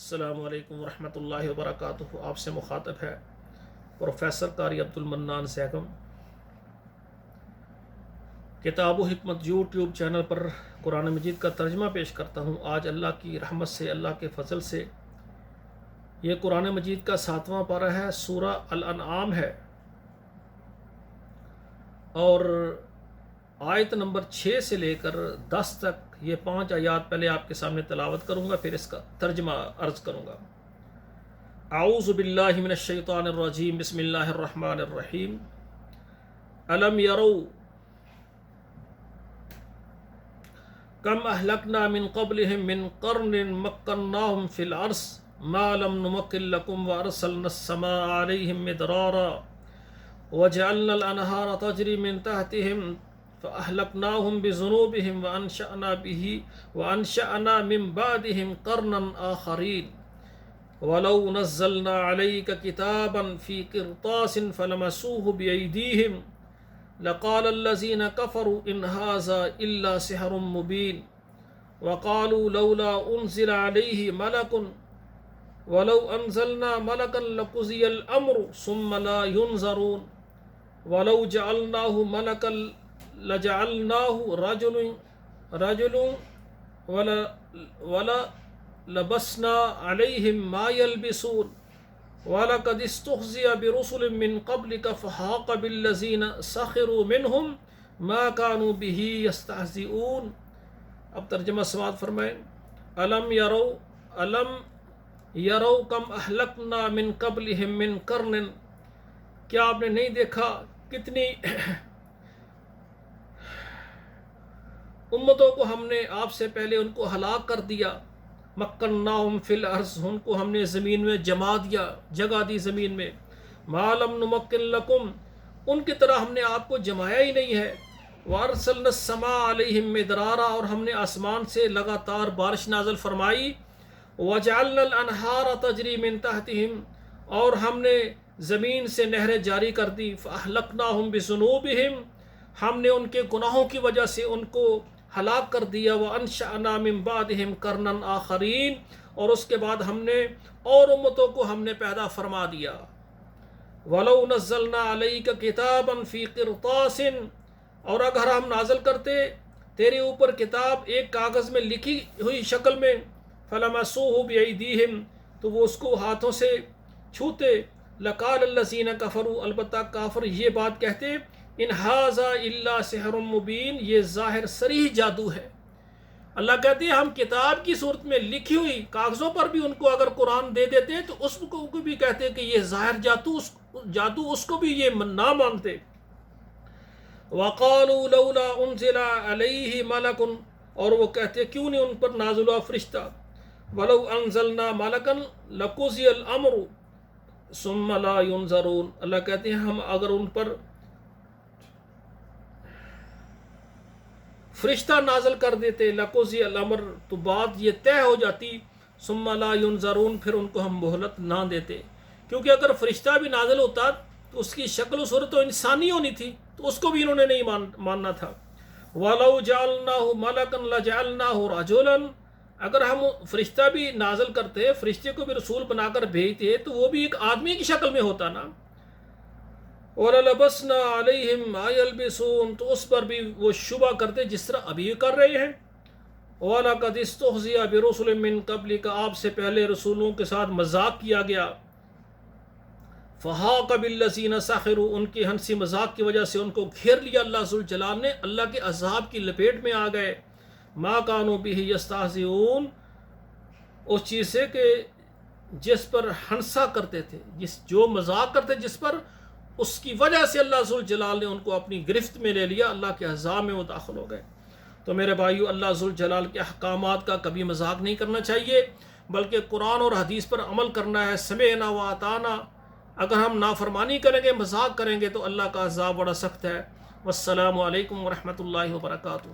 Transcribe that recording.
السلام علیکم ورحمۃ اللہ وبرکاتہ۔ آپ سے مخاطب ہے پروفیسر قاری عبدالمنان سیگم۔ کتاب و حکمت یوٹیوب چینل پر قرآن مجید کا ترجمہ پیش کرتا ہوں۔ آج اللہ کی رحمت سے، اللہ کے فضل سے یہ قرآن مجید کا 7واں پارہ ہے، سورہ الانعام ہے، اور آیت نمبر 6 سے لے کر 10 تک یہ 5 آیات پہلے آپ کے سامنے تلاوت کروں گا، پھر اس کا ترجمہ عرض کروں گا۔ اعوذ باللہ من الشیطان الرجیم، بسم اللہ الرحمن الرحیم۔ الم یروا کم اہلکنا من قبلہم من قرن مکناہم فی الارض ما لم نمکن لکم وارسلنا السماء علیہم مدرارا وجعلنا الانہار تجری من تحتہم فأهلكناهم بذنوبهم وأنشأنا من بعدهم قرنا آخرين ولو نزلنا عليك كتابا في قرطاس فلمسوه بأيديهم لقال الذين كفروا إن هذا إلا سحر مبين وقالوا لولا أنزل عليه ملك ولو أنزلنا ملكا لقضي الأمر ثم لا ينظرون ولو جعلناه ملكا لجعلناه رجل ولا لبسنا عليهم ما يلبسون ولقد استهزئ برسل من قبلك فحاق بالذين سخروا منهم ما كانوا به يستهزئون۔ اب ترجمہ سماعت فرمائیں۔ الم یرو کم اہلکنا من قبلہم من قرن، کیا آپ نے نہیں دیکھا کتنی امتوں کو ہم نے آپ سے پہلے ان کو ہلاک کر دیا۔ مکناہم فی الارض، ان کو ہم نے زمین میں جما دیا، جگہ دی زمین میں۔ ما لم نمکن لکم، ان کی طرح ہم نے آپ کو جمایا ہی نہیں ہے۔ وارسلنا السماء علیہم مدرارا، اور ہم نے آسمان سے لگاتار بارش نازل فرمائی۔ وجعلنا الانہار تجری من تحتہم، اور ہم نے زمین سے نہریں جاری کر دی۔ فاہلکناہم بذنوبہم، ہم نے ان کے گناہوں کی وجہ سے ان کو ہلاک کر دیا۔ وانشأنا من بعدہم قرنا آخرین، اور اس کے بعد ہم نے اور امتوں کو ہم نے پیدا فرما دیا۔ ولو نزلنا علیک کتابا فی قرطاس، اور اگر ہم نازل کرتے تیرے اوپر کتاب ایک کاغذ میں لکھی ہوئی شکل میں، فلمسوہ بایدیہم، تو وہ اس کو ہاتھوں سے چھوتے۔ لقال الذین کفروا، البتہ کافر یہ بات کہتے، ان ھذا الا سحر مبین، یہ ظاہر صریح جادو ہے۔ اللہ کہتے ہیں ہم کتاب کی صورت میں لکھی ہوئی کاغذوں پر بھی ان کو اگر قرآن دے دیتے تو اس کو بھی کہتے کہ یہ ظاہر جادو، اس کو بھی یہ نہ مانتے۔ وقالوا لولا انزل علیہ ملک، اور وہ کہتے کیوں نہیں ان پر نازل ہوا فرشتہ۔ ولو انزلنا ملکا لقضی الامر ثم لا ينظرون، اللہ کہتے ہیں ہم اگر ان پر فرشتہ نازل کر دیتے، لقضی الامر، تو بات یہ طے ہو جاتی۔ ثم لا ينظرون، پھر ان کو ہم مہلت نہ دیتے، کیونکہ اگر فرشتہ بھی نازل ہوتا تو اس کی شکل و صورت تو انسانی ہونی تھی، تو اس کو بھی انہوں نے نہیں ماننا تھا۔ ولو جعلناه ملکا لجعلناه رجلا، اگر ہم فرشتہ بھی نازل کرتے، فرشتے کو بھی رسول بنا کر بھیجتے، تو وہ بھی ایک آدمی کی شکل میں ہوتا نا۔ وَلَلَبَسْنَا عَلَيْهِمْ مَا يَلْبِسُونَ، تو اس پر بھی وہ شبہ کرتے جس طرح ابھی کر رہے ہیں۔ وَلَقَدِ اسْتُهْزِئَ بِرُسُلٍ مِّن قَبْلِكَ، آپ سے پہلے رسولوں کے ساتھ مذاق کیا گیا۔ فَحَاقَ بِالَّذِينَ سَخِرُوا، ان کی ہنسی مذاق کی وجہ سے ان کو گھیر لیا اللہ ذوالجلال نے، اللہ کے عذاب کی لپیٹ میں آ گئے۔ مَا كَانُوا بِهِ يَسْتَهْزِئُونَ، اس چیز سے کہ جس پر ہنسا کرتے تھے، جو مذاق کرتے جس پر، اس کی وجہ سے اللہ ذوالجلال نے ان کو اپنی گرفت میں لے لیا، اللہ کے عذاب میں وہ داخل ہو گئے۔ تو میرے بھائیو، اللہ ذوالجلال کے احکامات کا کبھی مذاق نہیں کرنا چاہیے، بلکہ قرآن اور حدیث پر عمل کرنا ہے۔ سمعنا وأطعنا، اگر ہم نافرمانی کریں گے، مذاق کریں گے، تو اللہ کا عذاب بڑا سخت ہے۔ والسلام علیکم ورحمۃ اللہ وبرکاتہ۔